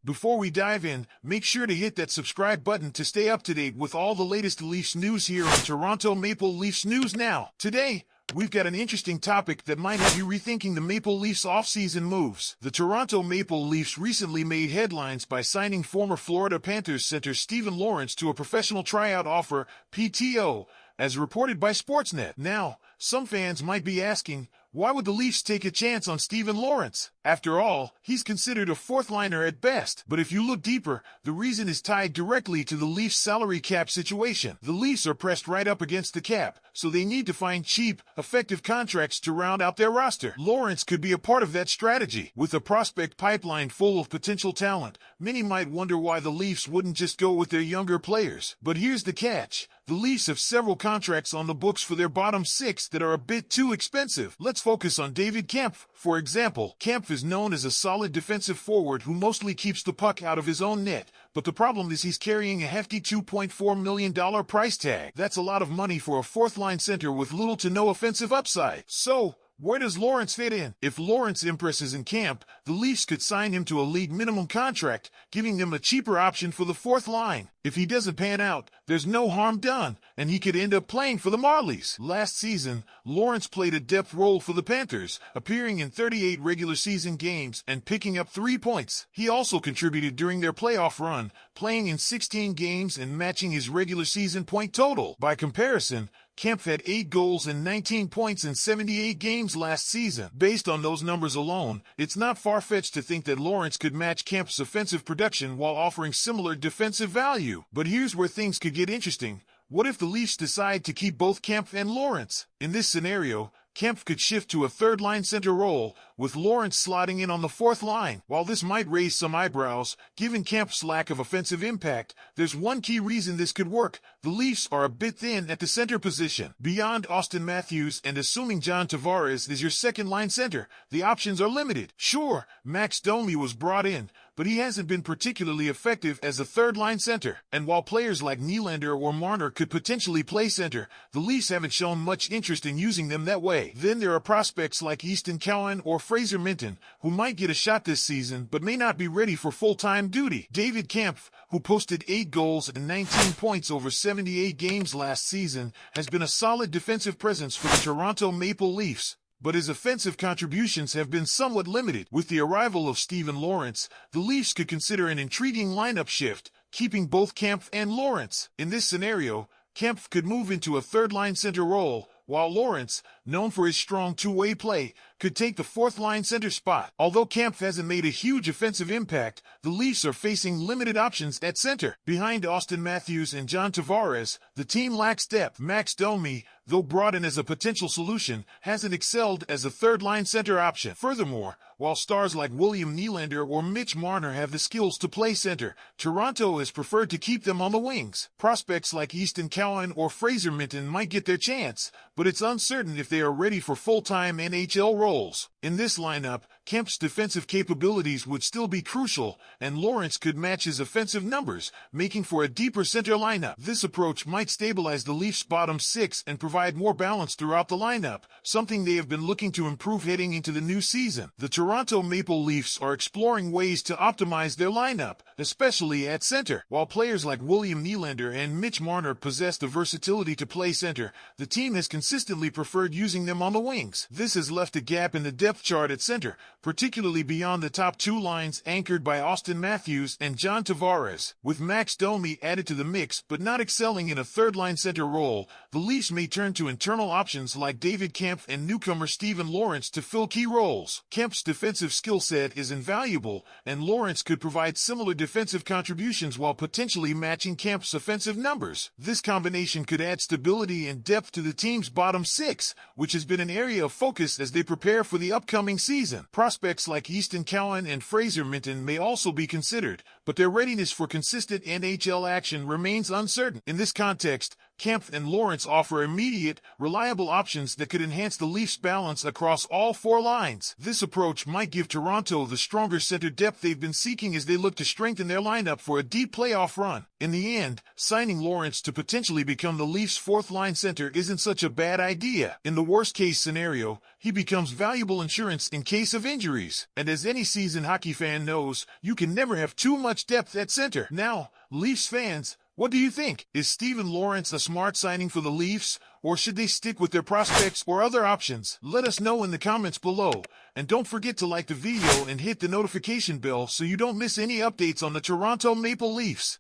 Before we dive in, make sure to hit that subscribe button to stay up to date with all the latest Leafs news here on Toronto Maple Leafs News Now. Today, we've got an interesting topic that might have you rethinking the Maple Leafs offseason moves. The Toronto Maple Leafs recently made headlines by signing former Florida Panthers center Steven Lorentz to a professional tryout offer, PTO, as reported by Sportsnet. Now, some fans might be asking, why would the Leafs take a chance on Steven Lorentz? After all, he's considered a fourth-liner at best. But if you look deeper, the reason is tied directly to the Leafs' salary cap situation. The Leafs are pressed right up against the cap, so they need to find cheap, effective contracts to round out their roster. Lorentz could be a part of that strategy. With a prospect pipeline full of potential talent, many might wonder why the Leafs wouldn't just go with their younger players. But here's the catch. The Leafs have several contracts on the books for their bottom six that are a bit too expensive. Let's focus on David Kampf, for example. Kampf is known as a solid defensive forward who mostly keeps the puck out of his own net, but the problem is he's carrying a hefty $2.4 million price tag. That's a lot of money for a fourth-line center with little to no offensive upside. So, where does Lorentz fit in? If Lorentz impresses in camp, the Leafs could sign him to a league minimum contract, giving them a cheaper option for the fourth line. If he doesn't pan out, there's no harm done, and he could end up playing for the Marlies. Last season, Lorentz played a depth role for the Panthers, appearing in 38 regular season games and picking up 3 points. He also contributed during their playoff run, playing in 16 games and matching his regular season point total. By comparison, Kampf had 8 goals and 19 points in 78 games last season. Based on those numbers alone, it's not far-fetched to think that Lorentz could match Kampf's offensive production while offering similar defensive value. But here's where things could get interesting. What if the Leafs decide to keep both Kampf and Lorentz? In this scenario, Kampf could shift to a third-line center role, with Lorentz slotting in on the fourth line. While this might raise some eyebrows, given Kampf's lack of offensive impact, there's one key reason this could work. The Leafs are a bit thin at the center position. Beyond Auston Matthews and assuming John Tavares is your second-line center, the options are limited. Sure, Max Domi was brought in, but he hasn't been particularly effective as a third-line center. And while players like Nylander or Marner could potentially play center, the Leafs haven't shown much interest in using them that way. Then there are prospects like Easton Cowan or Fraser Minton, who might get a shot this season but may not be ready for full-time duty. David Kampf, who posted 8 goals and 19 points over 78 games last season, has been a solid defensive presence for the Toronto Maple Leafs, but his offensive contributions have been somewhat limited. With the arrival of Steven Lorentz, the Leafs could consider an intriguing lineup shift, keeping both Kampf and Lorentz. In this scenario, Kampf could move into a third-line center role, while Lorentz, known for his strong two-way play, could take the fourth-line center spot. Although Kampf hasn't made a huge offensive impact, the Leafs are facing limited options at center. Behind Auston Matthews and John Tavares, the team lacks depth. Max Domi, though brought in as a potential solution, hasn't excelled as a third-line center option. Furthermore, while stars like William Nylander or Mitch Marner have the skills to play center, Toronto has preferred to keep them on the wings. Prospects like Easton Cowan or Fraser Minton might get their chance, but it's uncertain if they are ready for full-time NHL roles. In this lineup, Kampf's defensive capabilities would still be crucial, and Lorentz could match his offensive numbers, making for a deeper center lineup. This approach might stabilize the Leafs' bottom six and provide more balance throughout the lineup, something they have been looking to improve heading into the new season. The Toronto Maple Leafs are exploring ways to optimize their lineup, especially at center. While players like William Nylander and Mitch Marner possess the versatility to play center, the team has consistently preferred using them on the wings. This has left a gap in the depth chart at center, particularly beyond the top two lines anchored by Auston Matthews and John Tavares. With Max Domi added to the mix but not excelling in a third-line center role, the Leafs may turn to internal options like David Kampf and newcomer Steven Lorentz to fill key roles. Kampf's defensive skill set is invaluable, and Lorentz could provide similar defensive contributions while potentially matching Kampf's offensive numbers. This combination could add stability and depth to the team's bottom six, which has been an area of focus as they prepare for the upcoming season. Prospects like Easton Cowan and Fraser Minton may also be considered, but their readiness for consistent NHL action remains uncertain. In this context, Kempf and Lawrence offer immediate, reliable options that could enhance the Leafs' balance across all four lines. This approach might give Toronto the stronger center depth they've been seeking as they look to strengthen their lineup for a deep playoff run. In the end, signing Lawrence to potentially become the Leafs' fourth-line center isn't such a bad idea. In the worst-case scenario, he becomes valuable insurance in case of injuries. And as any seasoned hockey fan knows, you can never have too much depth at center. Now, Leafs fans, what do you think? Is Steven Lawrence a smart signing for the Leafs, or should they stick with their prospects or other options? Let us know in the comments below. And don't forget to like the video and hit the notification bell so you don't miss any updates on the Toronto Maple Leafs.